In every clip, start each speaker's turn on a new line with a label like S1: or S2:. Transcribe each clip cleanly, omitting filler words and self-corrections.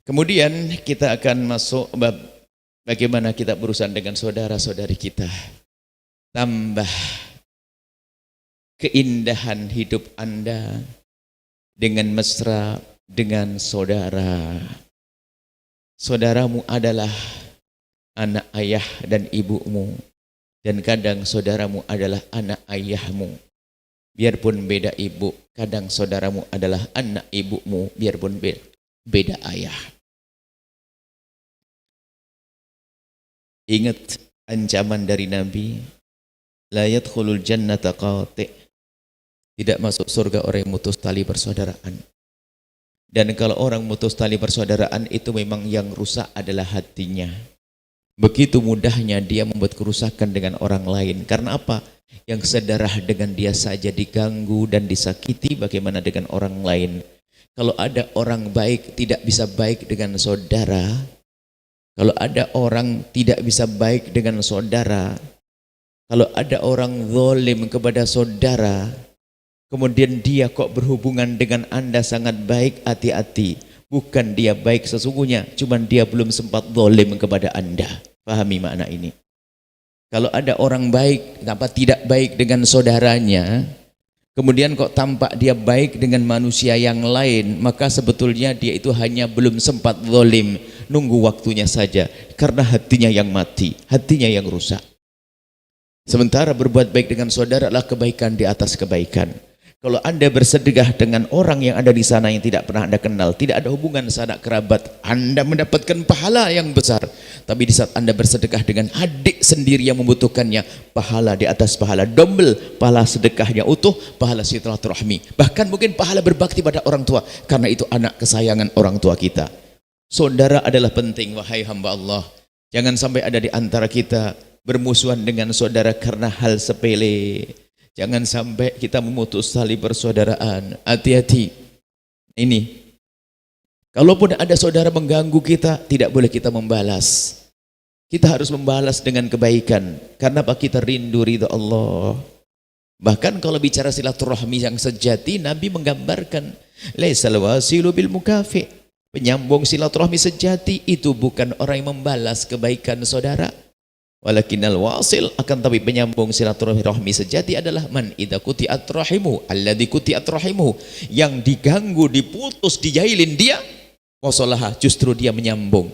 S1: Kemudian kita akan masuk bab bagaimana kita berurusan dengan saudara-saudari kita. Tambah keindahan hidup Anda dengan mesra dengan saudara. Saudaramu adalah anak ayah dan ibumu, dan kadang saudaramu adalah anak ayahmu. Biarpun beda ibu, kadang saudaramu adalah anak ibumu, biarpun beda ayah. Ingat ancaman dari Nabi, la yadkhulul jannata qati', tidak masuk surga orang yang mutus tali persaudaraan. Dan kalau orang mutus tali persaudaraan itu memang yang rusak adalah hatinya. Begitu mudahnya dia membuat kerusakan dengan orang lain. Karena apa? Yang sedarah dengan dia saja diganggu dan disakiti, bagaimana dengan orang lain? Kalau ada orang baik tidak bisa baik dengan saudara, kalau ada orang tidak bisa baik dengan saudara, kalau ada orang zalim kepada saudara, kemudian dia kok berhubungan dengan Anda sangat baik, hati-hati. Bukan dia baik sesungguhnya, cuman dia belum sempat zalim kepada Anda. Pahami makna ini. Kalau ada orang baik, kenapa tidak baik dengan saudaranya, kemudian kok tampak dia baik dengan manusia yang lain, maka sebetulnya dia itu hanya belum sempat zalim, nunggu waktunya saja, karena hatinya yang mati, hatinya yang rusak. Sementara berbuat baik dengan saudara adalah kebaikan di atas kebaikan. Kalau Anda bersedekah dengan orang yang ada di sana yang tidak pernah Anda kenal, tidak ada hubungan sanak kerabat, Anda mendapatkan pahala yang besar. Tapi di saat Anda bersedekah dengan adik sendiri yang membutuhkannya, pahala di atas pahala, double, pahala sedekahnya utuh, pahala silaturahmi, bahkan mungkin pahala berbakti pada orang tua, karena itu anak kesayangan orang tua kita. Saudara adalah penting, wahai hamba Allah. Jangan sampai ada di antara kita bermusuhan dengan saudara karena hal sepele. Jangan sampai kita memutus tali persaudaraan. Hati-hati. Ini, kalaupun ada saudara mengganggu kita, tidak boleh kita membalas. Kita harus membalas dengan kebaikan. Karena apa? Kita rindu ridha Allah. Bahkan kalau bicara silaturahmi yang sejati, Nabi menggambarkan laisal wasilu bil mukafi. Penyambung silaturahmi sejati itu bukan orang yang membalas kebaikan saudara. Walakinnal wasil, akan tapi penyambung silaturahmi sejati adalah man idza quti'at rahimu alladzi quti'at rahimu, yang diganggu, diputus, dijailin dia, wasalaha, justru dia menyambung.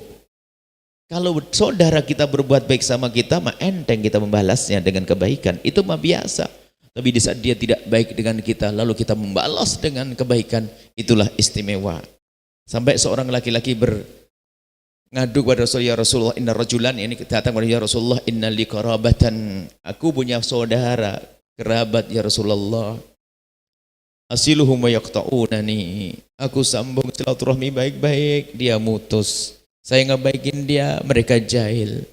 S1: Kalau saudara kita berbuat baik sama kita, mah enteng kita membalasnya dengan kebaikan, itu mah biasa. Tapi di saat dia tidak baik dengan kita, lalu kita membalas dengan kebaikan, itulah istimewa. Sampai seorang laki-laki ngadu kepada Rasulullah, ya Rasulullah, inna rajulan, ini datang kepada ya Rasulullah, inna li qarabatan, aku punya saudara kerabat ya Rasulullah, asiluhum wa yaqta'unani, aku sambung silaturahmi baik-baik, dia mutus, saya ngebaikin dia, mereka jahil.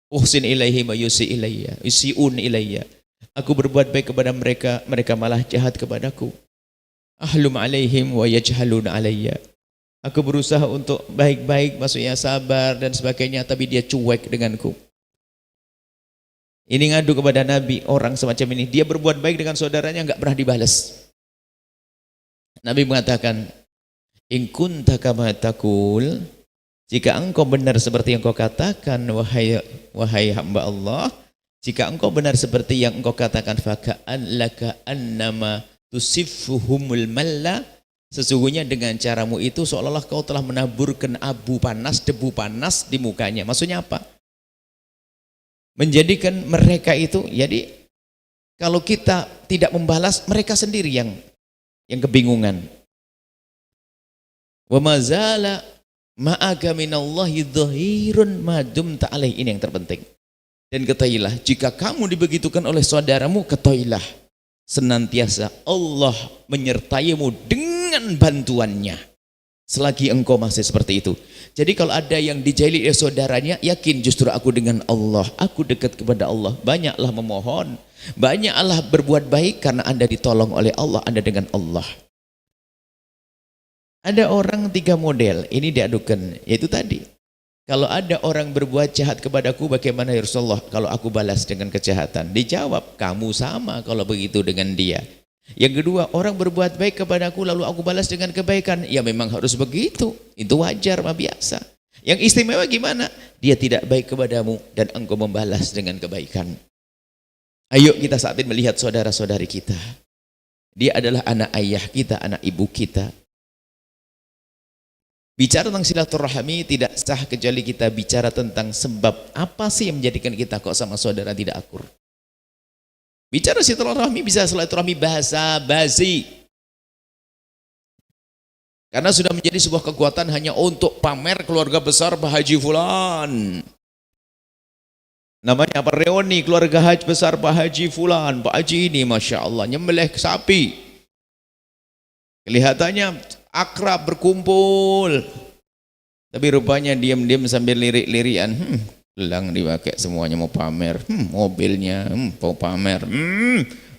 S1: Uhsin ilaihim wa yusi ilayya, yusiun ilayya, aku berbuat baik kepada mereka, mereka malah jahat kepadaku. Ahlum alaihim wa yajhalun alayya, aku berusaha untuk baik-baik, maksudnya sabar dan sebagainya, tapi dia cuek denganku. Ini ngadu kepada Nabi, orang semacam ini, dia berbuat baik dengan saudaranya, enggak pernah dibalas. Nabi mengatakan, in kunta kama taqul, jika engkau benar seperti yang kau katakan, wahai hamba Allah, jika engkau benar seperti yang engkau katakan, faka'an laka annama tusiffuhumul malla, sesungguhnya dengan caramu itu seolah-olah kau telah menaburkan abu panas, debu panas di mukanya. Maksudnya apa? Menjadikan mereka itu, jadi kalau kita tidak membalas, mereka sendiri yang kebingungan. Wa mazala ma'aka minallahi dhahirun ma dumta alaih, ini yang terpenting. Dan ketahuilah, jika kamu dibegitukan oleh saudaramu, ketahuilah senantiasa Allah menyertaimu dengan bantuannya selagi engkau masih seperti itu. Jadi kalau ada yang dijahili oleh saudaranya, yakin justru aku dengan Allah, aku dekat kepada Allah, banyaklah memohon, banyaklah berbuat baik, karena Anda ditolong oleh Allah, Anda dengan Allah. Ada orang 3 model, ini diadukan, yaitu tadi, kalau ada orang berbuat jahat kepadaku, bagaimana ya Rasulullah kalau aku balas dengan kejahatan? Dijawab, kamu sama kalau begitu dengan dia. Yang kedua, orang berbuat baik kepadaku lalu aku balas dengan kebaikan. Ya memang harus begitu. Itu wajar, mah biasa. Yang istimewa gimana? Dia tidak baik kepadamu dan engkau membalas dengan kebaikan. Ayo kita saat ini melihat saudara-saudari kita. Dia adalah anak ayah kita, anak ibu kita. Bicara tentang silaturahmi tidak sah kecuali kita bicara tentang sebab apa sih yang menjadikan kita kok sama saudara tidak akur. Bicara silaturahmi bisa silaturahmi bahasa basi. Karena sudah menjadi sebuah kekuatan hanya untuk pamer keluarga besar Pak Haji Fulan. Namanya apa? Reuni keluarga haji besar Pak Haji Fulan. Pak Haji ini Masya Allah nyembelih sapi. Kelihatannya akrab berkumpul. Tapi rupanya diam-diam sambil lirik-lirian. Gelang dipakai semuanya mau pamer, mobilnya mau pamer,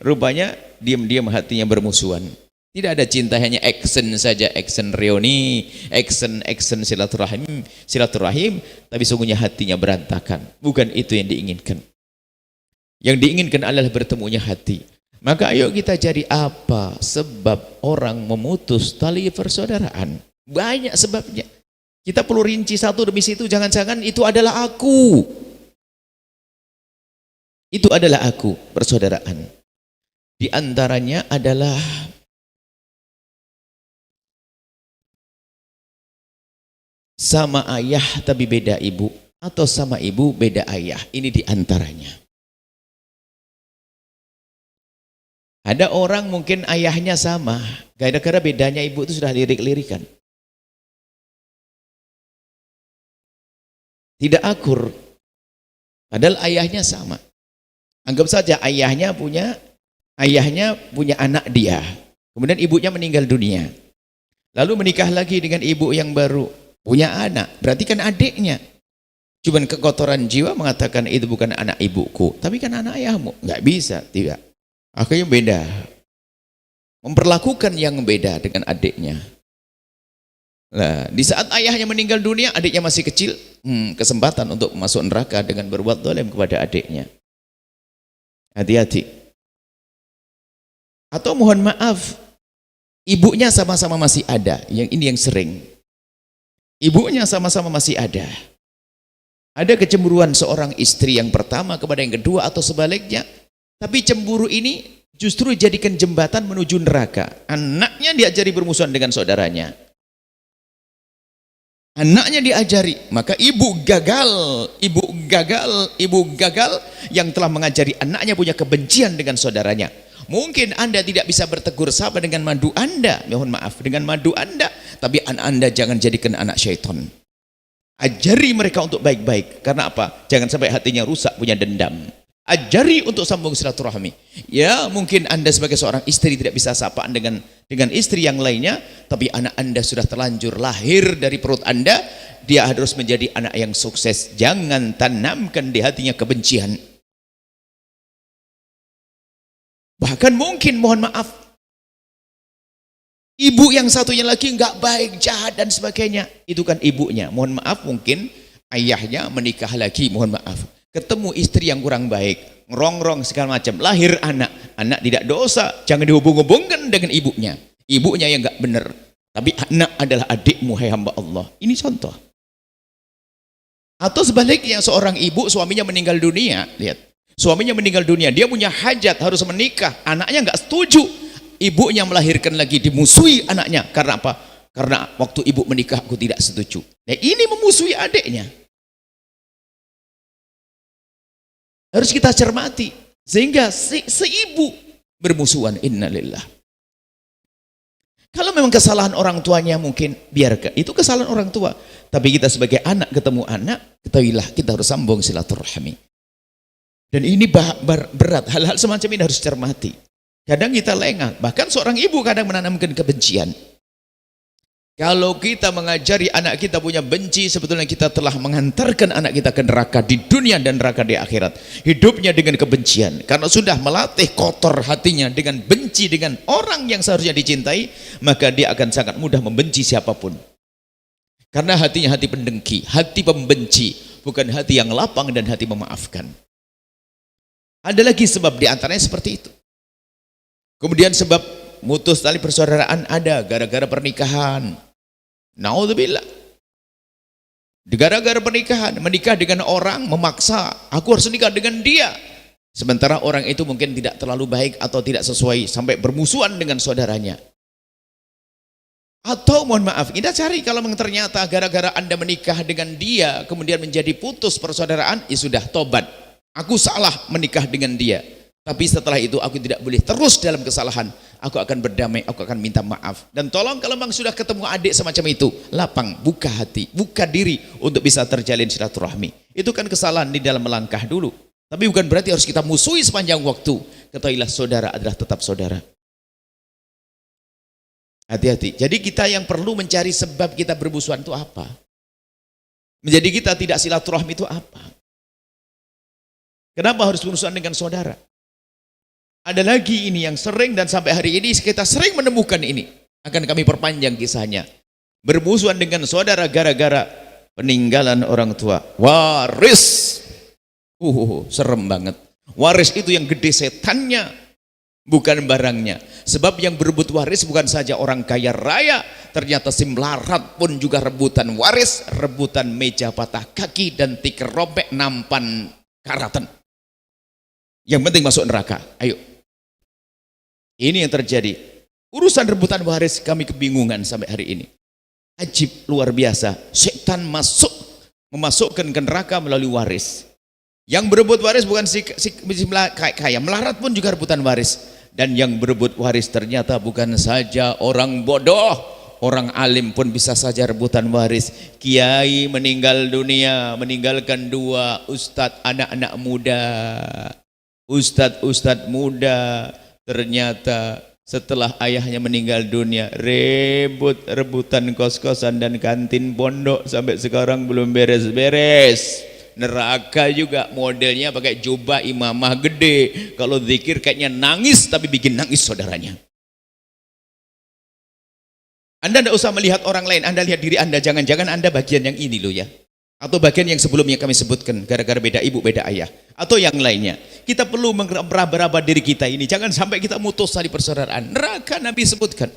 S1: rupanya diam-diam hatinya bermusuhan. Tidak ada cinta, hanya action saja, action reuni, action silaturahim, tapi sungguhnya hatinya berantakan. Bukan itu yang diinginkan. Yang diinginkan adalah bertemunya hati. Maka ayo kita cari apa sebab orang memutus tali persaudaraan. Banyak sebabnya. Kita perlu rinci satu demi situ, jangan-jangan itu adalah aku. Itu adalah aku, persaudaraan. Di antaranya adalah sama ayah tapi beda ibu, atau sama ibu beda ayah. Ini di antaranya. Ada orang mungkin ayahnya sama, gara-gara bedanya ibu itu sudah lirik-lirikan. Tidak akur, padahal ayahnya sama. Anggap saja ayahnya punya anak dia, kemudian ibunya meninggal dunia, lalu menikah lagi dengan ibu yang baru, punya anak, berarti kan adiknya. Cuman kekotoran jiwa mengatakan itu bukan anak ibuku, tapi kan anak ayahmu. Nggak bisa, tidak. Akhirnya beda, memperlakukan yang beda dengan adiknya. Nah, di saat ayahnya meninggal dunia, adiknya masih kecil, kesempatan untuk masuk neraka dengan berbuat zalim kepada adiknya. Hati-hati. Atau mohon maaf, ibunya sama-sama masih ada, yang ini yang sering. Ibunya sama-sama masih ada. Ada kecemburuan seorang istri yang pertama kepada yang kedua atau sebaliknya, tapi cemburu ini justru jadikan jembatan menuju neraka. Anaknya diajari bermusuhan dengan saudaranya. Anaknya diajari, maka ibu gagal yang telah mengajari anaknya punya kebencian dengan saudaranya. Mungkin Anda tidak bisa bertegur sapa dengan madu Anda, mohon maaf, dengan madu Anda, tapi anak Anda jangan jadikan anak syaitan. Ajari mereka untuk baik-baik, karena apa? Jangan sampai hatinya rusak, punya dendam. Ajari untuk sambung silaturahmi. Ya, mungkin Anda sebagai seorang istri tidak bisa sapaan dengan istri yang lainnya, tapi anak Anda sudah terlanjur lahir dari perut Anda, dia harus menjadi anak yang sukses. Jangan tanamkan di hatinya kebencian. Bahkan mungkin, mohon maaf, ibu yang satunya lagi nggak baik, jahat dan sebagainya. Itu kan ibunya. Mohon maaf, mungkin ayahnya menikah lagi, mohon maaf. Ketemu istri yang kurang baik, ngerongrong segala macam, lahir anak tidak dosa, jangan dihubung-hubungkan dengan ibunya yang enggak benar, tapi anak adalah adikmu, hai hamba Allah. Ini contoh. Atau sebaliknya, seorang ibu suaminya meninggal dunia, lihat, suaminya meninggal dunia, dia punya hajat harus menikah, anaknya enggak setuju, ibunya melahirkan lagi, dimusuhi anaknya. Karena apa? Karena waktu ibu menikah aku tidak setuju. Nah, ini memusuhi adiknya. Harus kita cermati, sehingga seibu bermusuhan. Innalillah. Kalau memang kesalahan orang tuanya, mungkin biarkan, itu kesalahan orang tua. Tapi kita sebagai anak ketemu anak, ketahuilah kita harus sambung silaturahmi. Dan ini berat, hal-hal semacam ini harus cermati. Kadang kita lengah, bahkan seorang ibu kadang menanamkan kebencian. Kalau kita mengajari anak kita punya benci, sebetulnya kita telah mengantarkan anak kita ke neraka di dunia dan neraka di akhirat. Hidupnya dengan kebencian, karena sudah melatih kotor hatinya dengan benci dengan orang yang seharusnya dicintai, maka dia akan sangat mudah membenci siapapun. Karena hatinya hati pendengki, hati pembenci, bukan hati yang lapang dan hati memaafkan. Ada lagi sebab di antaranya seperti itu. Kemudian sebab mutus tali persaudaraan ada gara-gara pernikahan. Naudzubillah. Gara-gara pernikahan, menikah dengan orang memaksa, aku harus nikah dengan dia. Sementara orang itu mungkin tidak terlalu baik atau tidak sesuai sampai bermusuhan dengan saudaranya. Atau mohon maaf, kita cari kalau ternyata gara-gara Anda menikah dengan dia kemudian menjadi putus persaudaraan, ya sudah tobat. Aku salah menikah dengan dia. Tapi setelah itu aku tidak boleh terus dalam kesalahan. Aku akan berdamai, aku akan minta maaf. Dan tolong kalau memang sudah ketemu adik semacam itu, lapang, buka hati, buka diri untuk bisa terjalin silaturahmi. Itu kan kesalahan di dalam melangkah dulu. Tapi bukan berarti harus kita musuhi sepanjang waktu. Ketahuilah saudara adalah tetap saudara. Hati-hati. Jadi kita yang perlu mencari sebab kita bermusuhan itu apa? Menjadi kita tidak silaturahmi itu apa? Kenapa harus bermusuhan dengan saudara? Ada lagi ini yang sering dan sampai hari ini kita sering menemukan ini. Akan kami perpanjang kisahnya. Bermusuhan dengan saudara gara-gara peninggalan orang tua. Waris. Serem banget. Waris itu yang gede setannya, bukan barangnya. Sebab yang berebut waris bukan saja orang kaya raya, ternyata si melarat pun juga rebutan waris, rebutan meja patah kaki dan tikar robek nampan karatan. Yang penting masuk neraka. Ayo. Ini yang terjadi. Urusan rebutan waris kami kebingungan sampai hari ini. Ajib, luar biasa. Setan memasukkan ke neraka melalui waris. Yang berebut waris bukan si kaya, melarat pun juga rebutan waris. Dan yang berebut waris ternyata bukan saja orang bodoh, orang alim pun bisa saja rebutan waris. Kiai meninggal dunia, meninggalkan dua ustadz anak-anak muda. Ustadz muda ternyata setelah ayahnya meninggal dunia rebutan kos-kosan dan kantin pondok sampai sekarang belum beres-beres. Neraka juga modelnya pakai jubah imamah gede, kalau zikir kayaknya nangis tapi bikin nangis saudaranya. Anda tidak usah melihat orang lain, Anda lihat diri Anda. Jangan-jangan Anda bagian yang ini loh ya, atau bagian yang sebelumnya kami sebutkan, gara-gara beda ibu beda ayah, atau yang lainnya. Kita perlu meraba-raba diri kita ini, jangan sampai kita mutus tali persaudaraan. Neraka Nabi sebutkan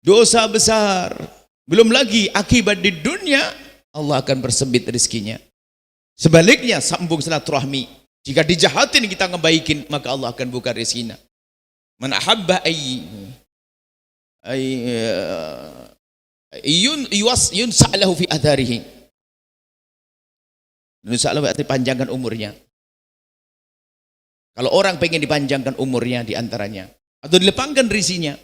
S1: dosa besar, belum lagi akibat di dunia Allah akan bersempit rezekinya. Sebaliknya sambung silaturahmi. Jika dijahatin kita ngebaikin, maka Allah akan buka rezekinya. Man ahabba yunsa'lahu fi adharihi. Yunsa'lahu arti panjangkan umurnya. Kalau orang pengen dipanjangkan umurnya diantaranya, atau dilepaskan rezekinya,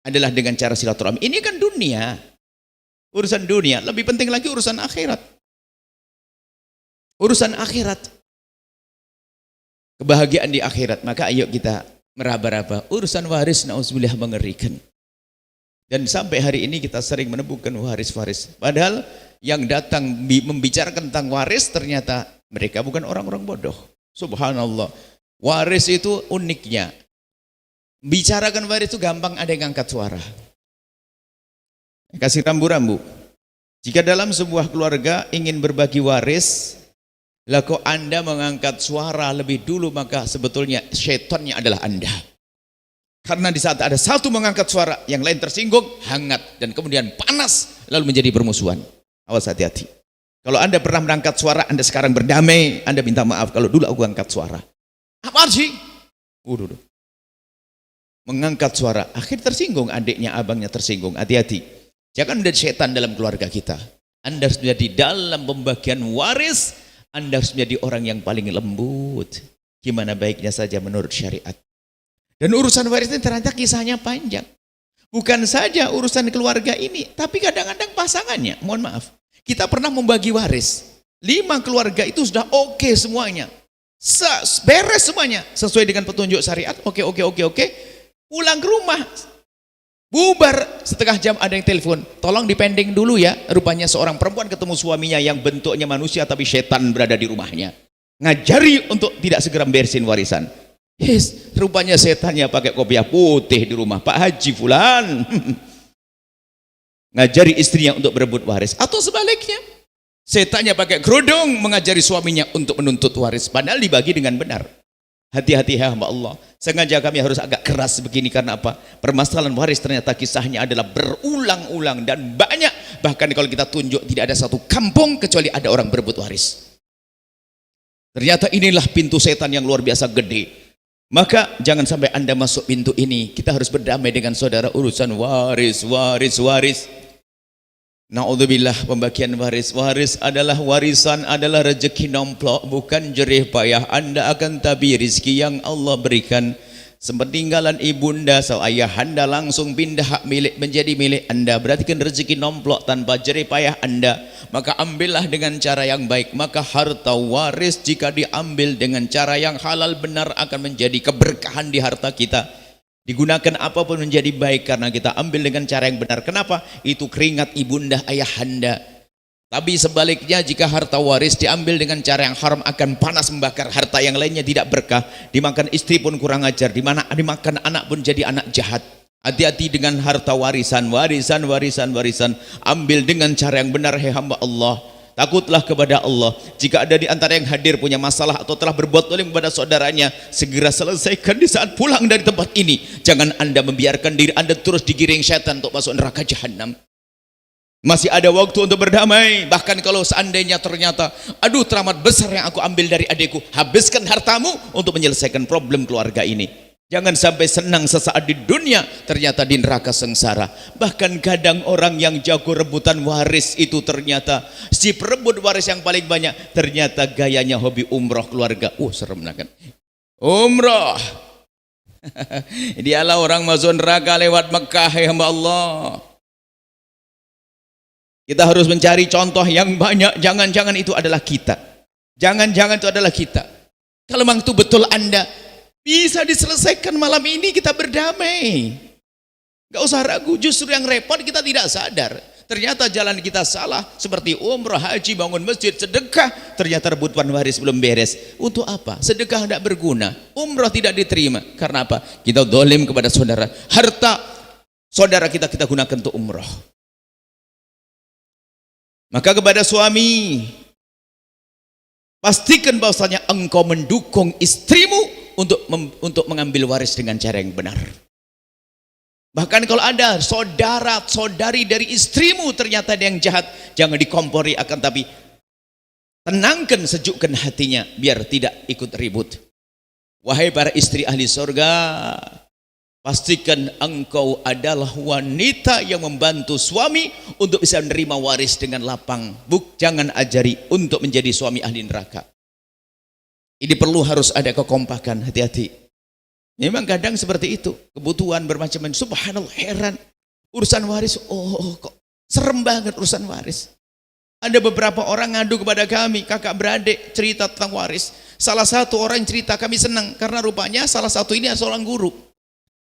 S1: adalah dengan cara silaturahmi. Ini kan dunia. Urusan dunia, lebih penting lagi urusan akhirat. Urusan akhirat. Kebahagiaan di akhirat. Maka ayo kita meraba-raba. Urusan waris na'udzubillah mengerikan. Dan sampai hari ini kita sering menemukan waris-waris. Padahal yang datang membicarakan tentang waris ternyata mereka bukan orang-orang bodoh. Subhanallah. Waris itu uniknya. Bicarakan waris itu gampang, ada yang angkat suara. Kasih rambu-rambu. Jika dalam sebuah keluarga ingin berbagi waris, lalu Anda mengangkat suara lebih dulu, maka sebetulnya syaitannya adalah Anda. Karena di saat ada satu mengangkat suara, yang lain tersinggung, hangat, dan kemudian panas, lalu menjadi permusuhan. Awas, hati-hati. Kalau Anda pernah mengangkat suara, Anda sekarang berdamai, Anda minta maaf kalau dulu aku angkat suara. Apa sih? Mengangkat suara, akhir tersinggung, adiknya, abangnya tersinggung. Hati-hati. Jangan menjadi setan dalam keluarga kita. Anda harus menjadi dalam pembagian waris, Anda harus menjadi orang yang paling lembut. Gimana baiknya saja menurut syariat. Dan urusan waris ini ternyata kisahnya panjang. Bukan saja urusan keluarga ini, tapi kadang-kadang pasangannya. Mohon maaf, kita pernah membagi waris. 5 keluarga itu sudah oke semuanya. Beres semuanya. Sesuai dengan petunjuk syariat, oke. Pulang ke rumah. Bubar, setengah jam ada yang telepon, tolong dipending dulu ya. Rupanya seorang perempuan ketemu suaminya yang bentuknya manusia tapi setan berada di rumahnya. Ngajari untuk tidak segera beresin warisan. Rupanya setannya pakai kopiah putih di rumah Pak Haji Fulan. Ngajari istrinya untuk berebut waris. Atau sebaliknya, setannya pakai kerudung mengajari suaminya untuk menuntut waris. Padahal dibagi dengan benar. Hati-hati ya hamba Allah. Sengaja kami harus agak keras begini karena apa? Permasalahan waris ternyata kisahnya adalah berulang-ulang dan banyak. Bahkan kalau kita tunjuk tidak ada satu kampung kecuali ada orang berebut waris. Ternyata inilah pintu setan yang luar biasa gede. Maka jangan sampai Anda masuk pintu ini. Kita harus berdamai dengan saudara urusan waris. Na'udzubillah, pembagian waris. Waris adalah warisan, adalah rezeki nomplok, bukan jerih payah. Anda akan tabi rizki yang Allah berikan. Sepeninggalan ibunda, ayah Anda langsung pindah hak milik menjadi milik Anda. Berarti kan rezeki nomplok tanpa jerih payah Anda. Maka ambillah dengan cara yang baik. Maka harta waris jika diambil dengan cara yang halal benar akan menjadi keberkahan di harta kita. Digunakan apapun menjadi baik karena kita ambil dengan cara yang benar. Kenapa? Itu keringat ibunda ayah Anda. Tapi sebaliknya jika harta waris diambil dengan cara yang haram akan panas membakar. Harta yang lainnya tidak berkah. Dimakan istri pun kurang ajar. Dimakan anak pun jadi anak jahat. Hati-hati dengan harta warisan. Ambil dengan cara yang benar, hai hamba Allah. Takutlah kepada Allah. Jika ada di antara yang hadir punya masalah atau telah berbuat zalim kepada saudaranya, segera selesaikan di saat pulang dari tempat ini. Jangan Anda membiarkan diri Anda terus digiring syaitan untuk masuk neraka jahanam. Masih ada waktu untuk berdamai. Bahkan kalau seandainya ternyata, aduh teramat besar yang aku ambil dari adikku, habiskan hartamu untuk menyelesaikan problem keluarga ini. Jangan sampai senang sesaat di dunia, ternyata di neraka sengsara. Bahkan kadang orang yang jago rebutan waris itu ternyata si perebut waris yang paling banyak, ternyata gayanya hobi umroh keluarga. Serem kan? Umroh. Dialah orang masuk neraka lewat Mekah, ya hamba Allah. Kita harus mencari contoh yang banyak. Jangan-jangan itu adalah kita. Jangan-jangan itu adalah kita. Kalau memang itu betul Anda bisa diselesaikan malam ini, kita berdamai. Gak usah ragu, justru yang repot kita tidak sadar. Ternyata jalan kita salah, seperti umrah, haji, bangun masjid, sedekah. Ternyata rebutan waris belum beres. Untuk apa? Sedekah tidak berguna, umrah tidak diterima. Karena apa? Kita dolim kepada saudara. Harta saudara kita gunakan untuk umrah. Maka kepada suami, pastikan bahwasanya engkau mendukung istrimu untuk mengambil waris dengan cara yang benar. Bahkan kalau ada saudara-saudari dari istrimu ternyata ada yang jahat, jangan dikompori, akan tapi tenangkan, sejukkan hatinya biar tidak ikut ribut. Wahai para istri ahli surga, pastikan engkau adalah wanita yang membantu suami untuk bisa menerima waris dengan lapang. Jangan ajari untuk menjadi suami ahli neraka. Ini perlu harus ada kekompakan, hati-hati. Memang kadang seperti itu, kebutuhan bermacam-macam. Subhanallah, heran. Urusan waris, kok serem banget urusan waris. Ada beberapa orang ngadu kepada kami, kakak beradik cerita tentang waris. Salah satu orang cerita, kami senang karena rupanya salah satu ini seorang guru.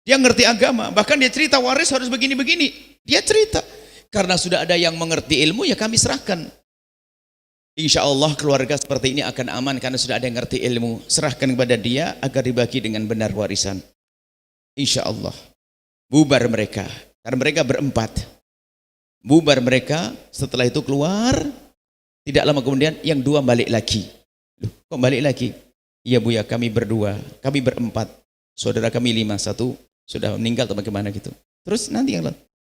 S1: Dia ngerti agama, bahkan dia cerita waris harus begini-begini. Dia cerita, karena sudah ada yang mengerti ilmu, ya kami serahkan. Insya Allah keluarga seperti ini akan aman karena sudah ada yang ngerti ilmu. Serahkan kepada dia agar dibagi dengan benar warisan. Insya Allah. Bubar mereka, karena mereka berempat. Bubar mereka, setelah itu keluar. Tidak lama kemudian yang dua balik lagi. Loh, kok balik lagi? Iya Buya, kami berdua, kami berempat. Saudara kami 5, satu sudah meninggal atau bagaimana gitu. Terus nanti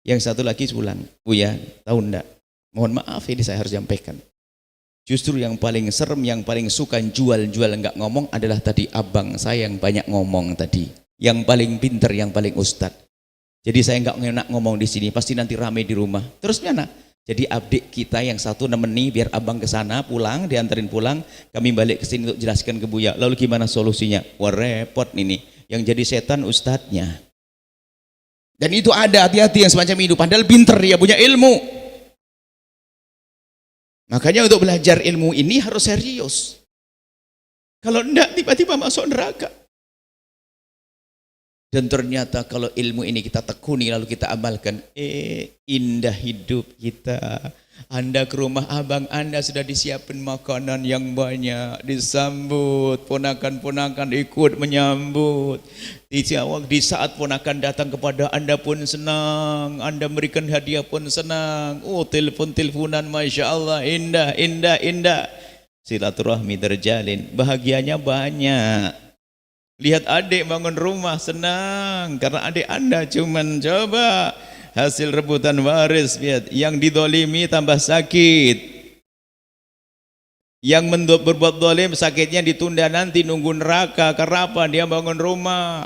S1: yang satu lagi pulang. Buya, tahu enggak? Mohon maaf ini saya harus sampaikan. Justru yang paling serem, yang paling suka jual-jual enggak ngomong adalah tadi abang saya yang banyak ngomong tadi. Yang paling pinter, yang paling ustad. Jadi saya enggak enak ngomong di sini, pasti nanti rame di rumah. Terus mana? Jadi adik kita yang satu nemeni biar abang ke sana pulang, diantarin pulang, kami balik ke sini untuk jelaskan ke Buya. Lalu gimana solusinya? Wah repot ini. Yang jadi setan ustadznya. Dan itu ada, hati-hati yang semacam itu. Padahal pinter dia, punya ilmu. Makanya untuk belajar ilmu ini harus serius. Kalau enggak tiba-tiba masuk neraka. Dan ternyata kalau ilmu ini kita tekuni lalu kita amalkan, indah hidup kita. Anda ke rumah abang Anda sudah disiapin makanan yang banyak, disambut, ponakan-ponakan ikut menyambut. Di saat ponakan datang kepada Anda pun senang, Anda berikan hadiah pun senang. Telepon-teleponan, Masya Allah, indah, indah, indah. Silaturahmi terjalin, bahagianya banyak. Lihat adik bangun rumah, senang karena adik Anda cuman coba hasil rebutan waris. Lihat, yang didolimi tambah sakit. Yang berbuat dolim sakitnya ditunda nanti, nunggu neraka. Kenapa? Dia bangun rumah.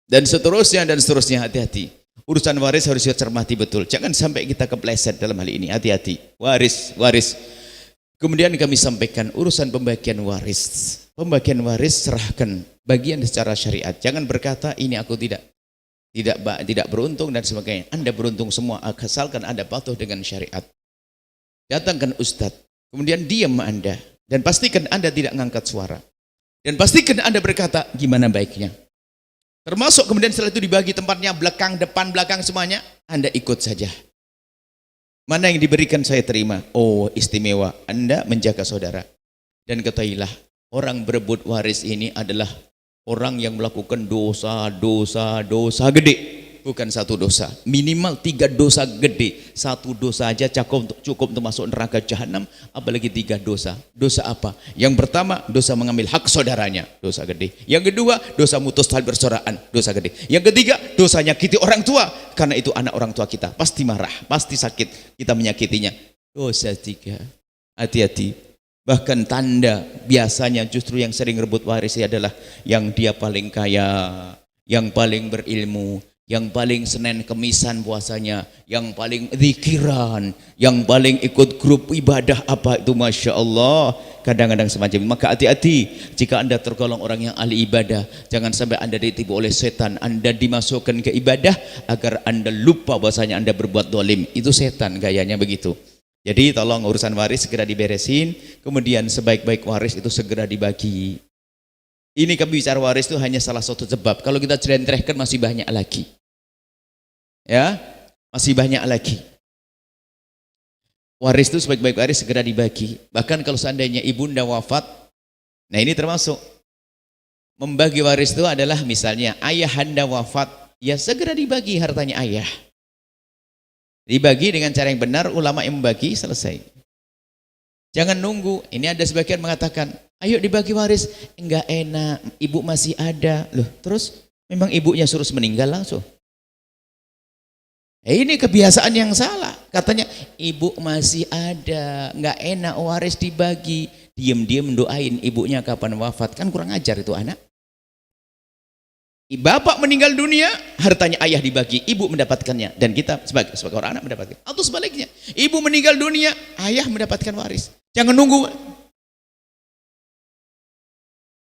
S1: Dan seterusnya dan seterusnya. Hati-hati. Urusan waris harus kita cermati betul. Jangan sampai kita kepleset dalam hal ini. Hati-hati. Waris. Kemudian kami sampaikan urusan pembagian waris. Pembagian waris serahkan bagian secara syariat. Jangan berkata ini aku tidak beruntung dan sebagainya. Anda beruntung semua asalkan Anda patuh dengan syariat. Datangkan ustadz, kemudian diam Anda dan pastikan Anda tidak mengangkat suara. Dan pastikan Anda berkata gimana baiknya. Termasuk kemudian setelah itu dibagi tempatnya, belakang, depan, belakang semuanya, Anda ikut saja. Mana yang diberikan saya terima. Oh, istimewa. Anda menjaga saudara. Dan ketahuilah, orang berebut waris ini adalah orang yang melakukan dosa gede. Bukan satu dosa, minimal 3 dosa gede. 1 dosa aja cukup untuk masuk neraka jahanam, apalagi 3 dosa. Dosa apa? Yang pertama, dosa mengambil hak saudaranya, dosa gede. Yang kedua, dosa mutus tali persaudaraan, dosa gede. Yang ketiga, dosa nyakiti orang tua, karena itu anak orang tua kita pasti marah, pasti sakit kita menyakitinya. Dosa 3. Hati-hati. Bahkan tanda biasanya justru yang sering rebut waris adalah yang dia paling kaya, yang paling berilmu, yang paling Senin Kemisan puasanya, yang paling zikiran, yang paling ikut grup ibadah apa itu, Masya Allah. Kadang-kadang semacam itu. Maka hati-hati jika Anda tergolong orang yang ahli ibadah. Jangan sampai Anda ditipu oleh setan, Anda dimasukkan ke ibadah agar Anda lupa bahwasanya Anda berbuat dolim. Itu setan gayanya begitu. Jadi tolong urusan waris segera diberesin, kemudian sebaik-baik waris itu segera dibagi. Ini kami bicara waris itu hanya salah satu sebab. Kalau kita jelentrehkan masih banyak lagi. Ya, masih banyak lagi. Waris itu sebaik-baik waris segera dibagi. Bahkan kalau seandainya ibunda wafat, nah ini termasuk membagi waris itu adalah misalnya ayahanda wafat, ya segera dibagi hartanya ayah. Dibagi dengan cara yang benar, ulama yang membagi, selesai. Jangan nunggu. Ini ada sebagian mengatakan, ayo dibagi waris. Enggak enak, ibu masih ada. Loh, terus memang ibunya suruh meninggal langsung. Ini kebiasaan yang salah. Katanya ibu masih ada, nggak enak waris dibagi. Diam-diam doain ibunya kapan wafat. Kan kurang ajar itu anak. Bapak meninggal dunia, hartanya ayah dibagi, ibu mendapatkannya. Dan kita sebagai orang anak mendapatkan. Atau sebaliknya, ibu meninggal dunia, ayah mendapatkan waris. Jangan nunggu.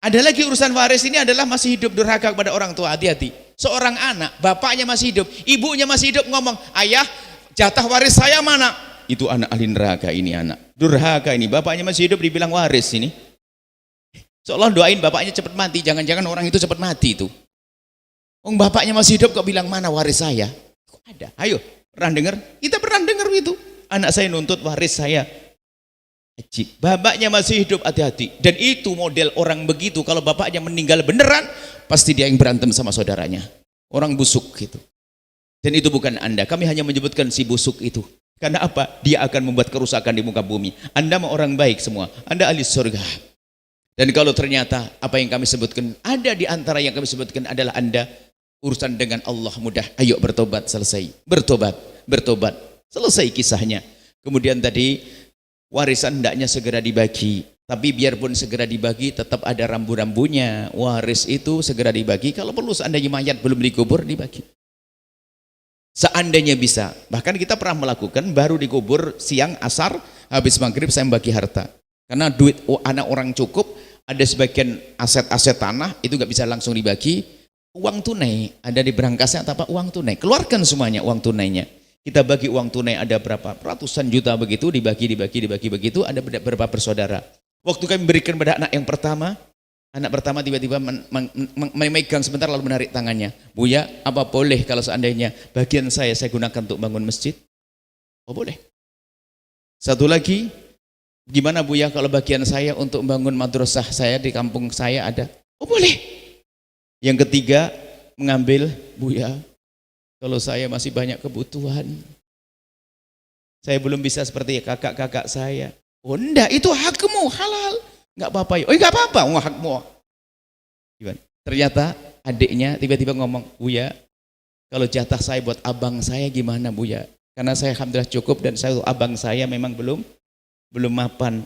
S1: Ada lagi urusan waris ini adalah masih hidup durhaka kepada orang tua. Hati-hati. Seorang anak, bapaknya masih hidup, ibunya masih hidup, ngomong, ayah jatah waris saya mana? Itu anak ahli neraka ini, anak durhaka ini. Bapaknya masih hidup dibilang waris ini. Seolah doain bapaknya cepat mati. Jangan-jangan orang itu cepat mati itu. Bapaknya masih hidup kok bilang mana waris saya? Kok ada? Ayo, pernah dengar? Kita pernah dengar itu. Anak saya nuntut waris saya. Ajib. Bapaknya masih hidup, hati-hati. Dan itu model orang begitu. Kalau bapaknya meninggal beneran, pasti dia yang berantem sama saudaranya. Orang busuk gitu. Dan itu bukan Anda. Kami hanya menyebutkan si busuk itu. Karena apa? Dia akan membuat kerusakan di muka bumi. Anda mau orang baik semua. Anda ahli surga. Dan kalau ternyata apa yang kami sebutkan, ada di antara yang kami sebutkan adalah Anda urusan dengan Allah mudah. Ayo bertobat, selesai. Bertobat. Selesai kisahnya. Kemudian tadi warisan hendaknya segera dibagi. Tapi biarpun segera dibagi, tetap ada rambu-rambunya. Waris itu segera dibagi. Kalau perlu seandainya mayat belum dikubur, dibagi. Seandainya bisa. Bahkan kita pernah melakukan, baru dikubur siang, asar, habis maghrib saya membagi harta. Karena duit anak orang cukup, ada sebagian aset-aset tanah, itu nggak bisa langsung dibagi. Uang tunai, ada di berangkasnya atau apa? Uang tunai. Keluarkan semuanya uang tunainya. Kita bagi uang tunai ada berapa? Ratusan juta begitu, dibagi begitu, ada berapa bersaudara. Waktu kami berikan pada anak yang pertama, anak pertama tiba-tiba memegang sebentar lalu menarik tangannya. Buya, apa boleh kalau seandainya bagian saya gunakan untuk bangun masjid? Oh boleh. Satu lagi, gimana Buya kalau bagian saya untuk bangun madrasah saya di kampung saya ada? Oh boleh. Yang ketiga, mengambil, Buya, kalau saya masih banyak kebutuhan, saya belum bisa seperti kakak-kakak saya. Oh enggak, itu hakmu, halal. Enggak apa-apa. Oh enggak apa-apa, hakmu. Gimana? Ternyata adiknya tiba-tiba ngomong, Buya, kalau jatah saya buat abang saya gimana Buya? Karena saya alhamdulillah cukup dan saya abang saya memang belum mapan.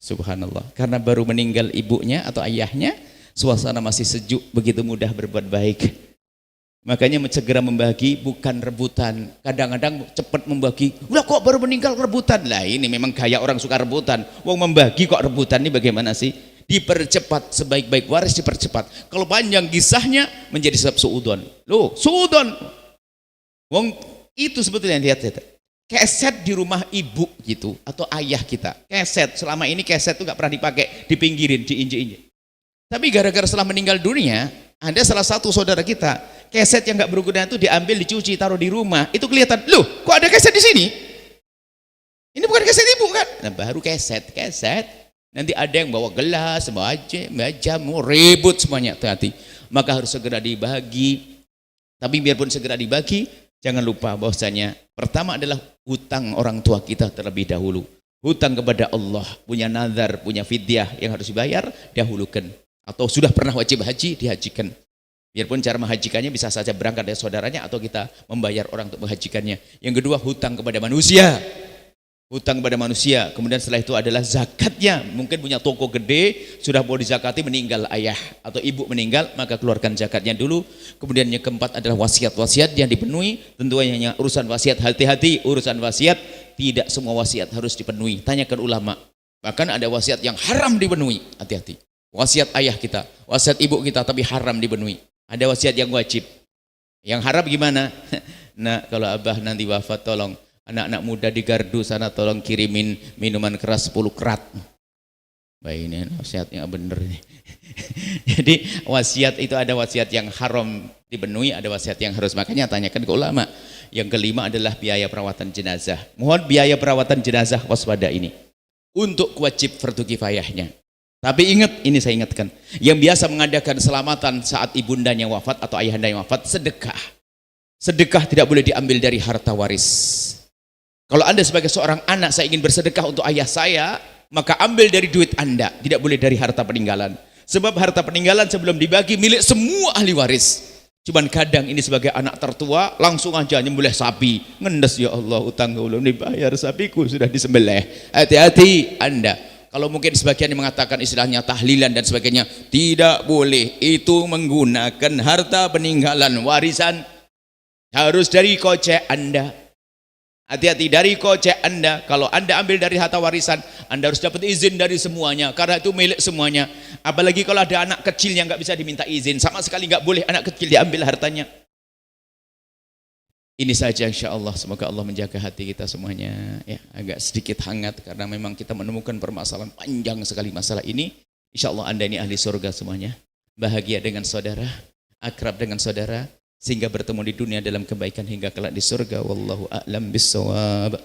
S1: Subhanallah. Karena baru meninggal ibunya atau ayahnya, suasana masih sejuk, begitu mudah berbuat baik. Makanya segera membagi bukan rebutan. Kadang-kadang cepat membagi. Udah kok baru meninggal rebutan. Lah ini memang gaya orang suka rebutan. Wong membagi kok rebutan, ini bagaimana sih? Dipercepat, sebaik-baik waris dipercepat. Kalau panjang kisahnya menjadi sebab suudon. Loh, suudon. Wong itu sebetulnya lihat. Keset di rumah ibu gitu atau ayah kita. Keset selama ini keset itu nggak pernah dipakai, dipinggirin, diinjek-injek. Tapi gara-gara setelah meninggal dunia, ada salah satu saudara kita, keset yang nggak berguna itu diambil, dicuci, taruh di rumah. Itu kelihatan, loh, kok ada keset di sini? Ini bukan keset ibu kan? Nah, baru keset. Nanti ada yang bawa gelas, bawa jamu, ribut semuanya. Hati-hati. Maka harus segera dibagi. Tapi biarpun segera dibagi, jangan lupa bahwasanya pertama adalah hutang orang tua kita terlebih dahulu. Hutang kepada Allah, punya nazar, punya fidyah yang harus dibayar, dahulukan. Atau sudah pernah wajib haji, dihajikan. Biarpun cara menghajikannya bisa saja berangkat dari saudaranya atau kita membayar orang untuk menghajikannya. Yang kedua, hutang kepada manusia. Hutang kepada manusia. Kemudian setelah itu adalah zakatnya. Mungkin punya toko gede, sudah mau dizakati, meninggal ayah atau ibu meninggal, maka keluarkan zakatnya dulu. Kemudian yang keempat adalah wasiat-wasiat yang dipenuhi. Tentunya urusan wasiat, hati-hati urusan wasiat. Tidak semua wasiat harus dipenuhi. Tanyakan ulama. Bahkan ada wasiat yang haram dipenuhi. Hati-hati. Wasiat ayah kita, wasiat ibu kita, tapi haram dipenuhi. Ada wasiat yang wajib. Yang haram gimana? Nah, kalau abah nanti wafat, tolong anak-anak muda di gardu sana tolong kirimin minuman keras 10 kerat. Baik, ini wasiatnya bener ini. Jadi wasiat itu ada wasiat yang haram dipenuhi, ada wasiat yang harus, makanya tanyakan ke ulama. Yang kelima adalah biaya perawatan jenazah. Mohon biaya perawatan jenazah waspada ini untuk wajib fardu kifayahnya. Tapi ingat, ini saya ingatkan, yang biasa mengadakan selamatan saat ibundanya wafat atau ayahandanya wafat, sedekah. Sedekah tidak boleh diambil dari harta waris. Kalau Anda sebagai seorang anak, saya ingin bersedekah untuk ayah saya, maka ambil dari duit Anda, tidak boleh dari harta peninggalan. Sebab harta peninggalan sebelum dibagi milik semua ahli waris. Cuman kadang ini sebagai anak tertua langsung aja nyembelih sapi. Ngendes, ya Allah, utang belum dibayar, sapiku sudah disembelih. Hati-hati Anda. Kalau mungkin sebagian yang mengatakan istilahnya tahlilan dan sebagainya, tidak boleh. Itu menggunakan harta peninggalan warisan. Harus dari kocek Anda. Hati-hati dari kocek Anda. Kalau Anda ambil dari harta warisan, Anda harus dapat izin dari semuanya, karena itu milik semuanya. Apalagi kalau ada anak kecil yang nggak bisa diminta izin, sama sekali nggak boleh anak kecil diambil hartanya. Ini saja insya Allah, semoga Allah menjaga hati kita semuanya. Ya, agak sedikit hangat karena memang kita menemukan permasalahan panjang sekali masalah ini. Insya Allah Anda ini ahli surga semuanya, bahagia dengan saudara, akrab dengan saudara, sehingga bertemu di dunia dalam kebaikan hingga kelak di surga. Wallahu a'lam bissawab.